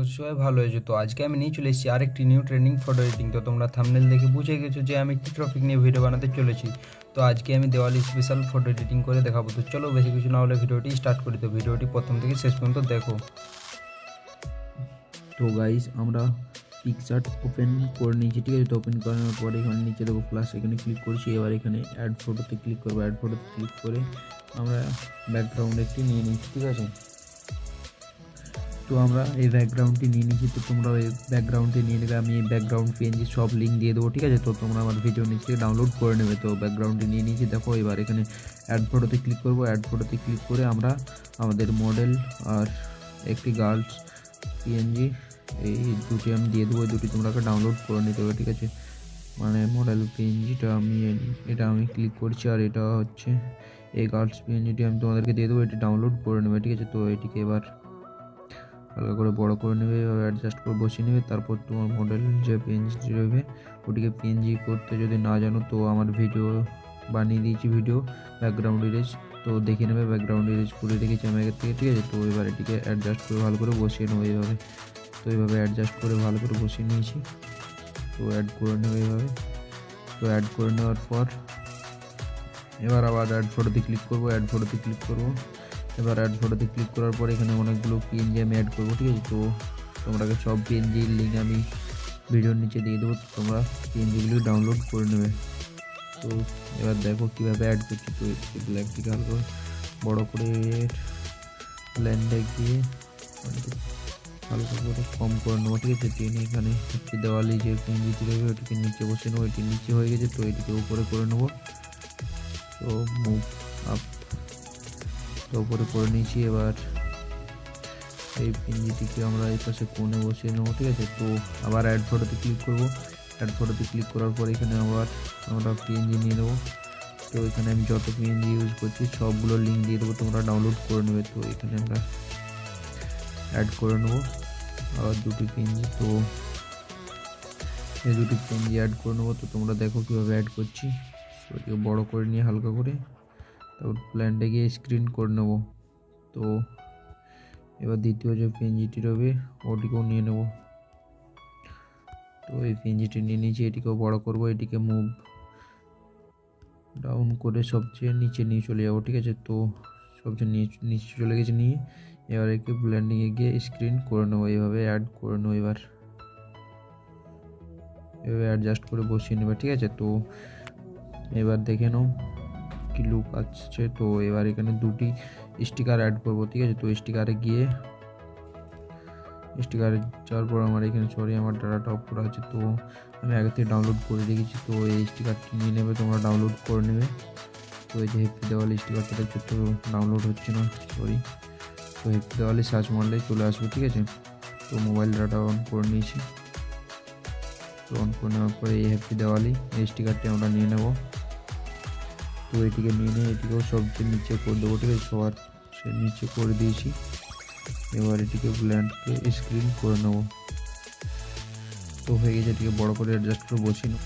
করছি সবাই ভালো হয়েছে। তো আজকে আমি নিয়ে চলে এসেছি আরেকটি নিউ ট্রেন্ডিং ফটো এডিটিং। তো তোমরা থাম্বনেল দেখে বুঝে গেছো যে আমি কী টপিক নিয়ে ভিডিও বানাতে চলেছি। তো আজকে আমি দিওয়ালি স্পেশাল ফটো এডিটিং করে দেখাবো। তো চলো বেশি কিছু না হলে ভিডিওটি স্টার্ট করি। তো ভিডিওটি প্রথম থেকে শেষ পর্যন্ত দেখো। তো গাইস আমরা পিকচার্ট ওপেন করে নিয়েছি, ঠিক আছে। তো ওপেন করানোর পরে এখানে নিচে দেখো প্লাস, এখানে ক্লিক করছি। এবার এখানে অ্যাড ফটোতে ক্লিক করবো। অ্যাড ফটোতে ক্লিক করে আমরা ব্যাকগ্রাউন্ড একটি নিয়ে নিচ্ছি, ঠিক আছে। তো আমরা এই ব্যাকগ্রাউন্ডটি নিয়ে নিচ্ছি। তো তোমরা এই ব্যাকগ্রাউন্ডটি নিয়ে নেবে। আমি এই ব্যাকগ্রাউন্ড পিএনজি সব লিঙ্ক দিয়ে দেবো, ঠিক আছে। তো তোমরা আমার ভিডিও নিচে থেকে ডাউনলোড করে নেবে। তো ব্যাকগ্রাউন্ডটি নিয়ে নিয়েছি দেখো। এবার এখানে অ্যাড ফটোতে ক্লিক করবো। অ্যাড ফটোতে ক্লিক করে আমরা আমাদের মডেল আর একটি গার্লস পিএনজি এই দুটি আমি দিয়ে দেবো। এই দুটি তোমরাকে ডাউনলোড করে নিতে হবে, ঠিক আছে। মানে মডেল পিএনজিটা এটা আমি ক্লিক করছি, আর এটা হচ্ছে এই গার্লস পিএনজিটি আমি তোমাদেরকে দিয়ে দেবো। এটি ডাউনলোড করে নেবে, ঠিক আছে। তো এটিকে এবার হালকা করে বড় করে নেবে, এবার অ্যাডজাস্ট করে বসিয়ে নেবে। তারপর তোমার মডেল যে পিএনজিটি রয়েছে ওটিকে পিএনজি করতে যদি না জানো তো আমার ভিডিও বানিয়ে দিয়েছি, ভিডিও ব্যাকগ্রাউন্ড ইরেজ, তো দেখে নেবে। ব্যাকগ্রাউন্ড ইরেজ করে রেখেছি আমি আগের থেকে, ঠিক আছে। তো এবার এটিকে অ্যাডজাস্ট করে ভালো করে বসিয়ে নেবো এইভাবে। তো এইভাবে অ্যাডজাস্ট করে ভালো করে বসিয়ে নিয়েছি। তো অ্যাড করে নেবে এইভাবে। তো অ্যাড করে নেওয়ার পর এবার আবার অ্যাড ফটোতে ক্লিক করবো। অ্যাড ফটোতে ক্লিক করবো। এবার অ্যাড ফটোতে ক্লিক করার পর এখানে অনেকগুলো পিএনজি আমি অ্যাড করবো, ঠিক আছে। তো তোমরাকে সব পিএনজির লিঙ্ক আমি ভিডিওর নিচে দিয়ে দেবো, তোমরা পিএনজিগুলো ডাউনলোড করে নেবে। তো এবার দেখো কীভাবে অ্যাড করছি। তো ব্ল্যাকটিকে হালকা বড় করে ল্যান্ডে গিয়ে হালকা করে কম করে নেবো, ঠিক আছে। টেনে এখানে হচ্ছে দেওয়ালি যে পিএনজিটি রয়েছে ওটিকে নিচে বসে নেবো। এটি নিচে হয়ে গেছে, তো এটিকে উপরে করে নেবো। তো মুভ আপ, তো উপরে করে নিয়েছি। এবার এই পিএনজিটিকে আমরা এই পাশে কোণে বসিয়ে নেবো, ঠিক আছে। তো আবার অ্যাড ফটোতে ক্লিক করবো। অ্যাড ফটোতে ক্লিক করার পর এখানে আবার আমরা পিএনজি নিয়ে নেবো। তো এখানে আমি যত পিএনজি ইউজ করছি সবগুলো লিঙ্ক দিয়ে দেবো, তোমরা ডাউনলোড করে নেবে। তো এখানে আমরা অ্যাড করে নেবো আবার দুটি পিএনজি। তো এই দুটি পিএনজি অ্যাড করে নেবো। তো তোমরা দেখো কীভাবে অ্যাড করছি। তো এটিকে বড়ো করে নিয়ে হালকা করে তারপর প্ল্যান্টে গিয়ে স্ক্রিন করে নেবো। তো এবার দ্বিতীয় যে পিএনজিটি রবে ওটিকেও নিয়ে নেব। তো এই পিএনজিটি নিয়ে নিয়েছি, এটিকেও বড় করব। এটিকে মুভ ডাউন করে সবচেয়ে নিচে নিয়ে চলে যাবো, ঠিক আছে। তো সবচেয়ে নিচে চলে গেছে নিয়ে এবার একে ব্লেন্ডিংয়ে গিয়ে স্ক্রিন করে নেবো, এইভাবে অ্যাড করে নেবো। এভাবে অ্যাডজাস্ট করে বসিয়ে নেবে, ঠিক আছে। তো এবার দেখে নাও কি লুক আসছে। তো এবার এখানে দুটি স্টিকার অ্যাড করব, ঠিক আছে। তো স্টিকারে গিয়ে স্টিকারে যাওয়ার পর আমার এখানে আমার ডাটাটা অফ করা আছে, তো আমি আগে থেকে ডাউনলোড করে রেখেছি। তো এই স্টিকারটি নিয়ে নেবে, তোমরা ডাউনলোড করে নেবে। তো এই যে হ্যাপি দিওয়ালি স্টিকারটা দেখছো, তো ডাউনলোড হচ্ছে না, সরি। তো হ্যাপি দিওয়ালি সার্চ মারলেই চলে আসবে, ঠিক আছে। তো মোবাইল ডাটা অন করে নিয়েছি। তো অন করে নেওয়ার পরে এই হ্যাপি দিওয়ালি এই স্টিকারটি আমরা নিয়ে নেব। তো এটিকে নিয়ে নিয়ে এটিকেও সবচেয়ে নিচে করে দেবো, ঠিক আছে। সবার সে নিচে করে দিয়েছি। এবার এটিকে ব্ল্যান্ডকে স্ক্রিন করে নেব। তো হয়ে গেছে, এটিকে বড় করে অ্যাডজাস্ট করে বসিয়ে নেব।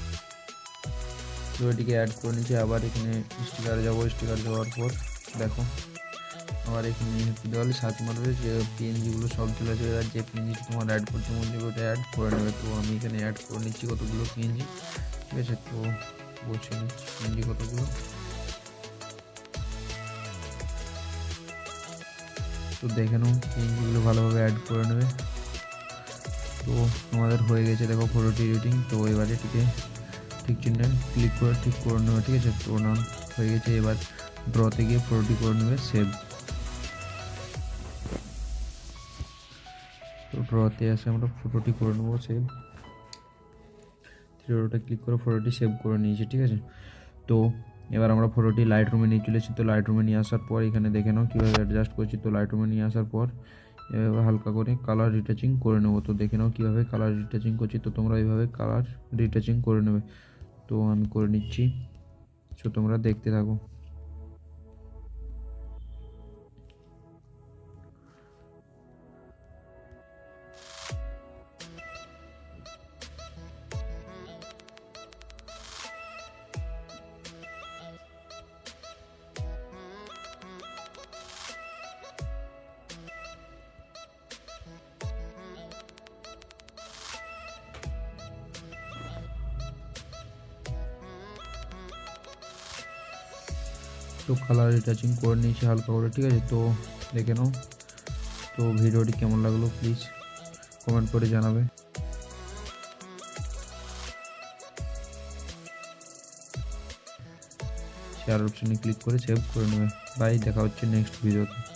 তো এটিকে অ্যাড করে নিয়েছি। আবার এখানে স্টিকারে যাবো। স্টিকার যাওয়ার পর দেখো আবার এখানে দিওয়ালি সার্চ মারবে, যে পিএনজিগুলো সব চলে যাবে। আর যে পিএনজি তোমার অ্যাড করতে মন যাবে ওটা অ্যাড করে নেবে। তো আমি এখানে অ্যাড করে নিচ্ছি কতগুলো পিএনজি, ঠিক আছে। তো বসিয়ে নিচ্ছি পিএনজি কতগুলো। তো দেখে নাও পিএনজিগুলো ভালোভাবে অ্যাড করে নেবে। তো আমাদের হয়ে গেছে দেখো ফটোটি এডিটিং। তো এবার এটিকে ঠিক চিহ্নে ক্লিক করে ঠিক করে নেবে, ঠিক আছে। তো নাম হয়ে গেছে। এবার ড্রতে গিয়ে ফটোটি করে নেবে সেভ। তো ড্রতে আসে আমরা ফটোটি করে নেবো সেভ। থ্রি ক্লিক করে ফটোটি সেভ করে নিয়েছি, ঠিক আছে। তো এবার আমরা ফটোটি লাইট রুমে নিয়ে চলেছি। তো লাইট রুমে নিয়ে আসার পর এখানে দেখে নাও কীভাবে অ্যাডজাস্ট করছি। তো লাইট রুমে নিয়ে আসার পর এভাবে হালকা করে কালার রিটাচিং করে নেবো। তো দেখে নাও কীভাবে কালার রিটাচিং করছি। তো তোমরা এইভাবে কালার রিটাচিং করে নেবে। তো আমি করে নিচ্ছি, সো তোমরা দেখতে থাকো। তো কালার রিটাচিং করে নিয়েছি হালকা করে, ঠিক আছে। তো দেখে নাও। তো ভিডিওটি কেমন লাগলো প্লিজ কমেন্ট করে জানাবে। শেয়ার অপশনে ক্লিক করে সেভ করে নেবে। বাই, দেখা হচ্ছে নেক্সট ভিডিওতে।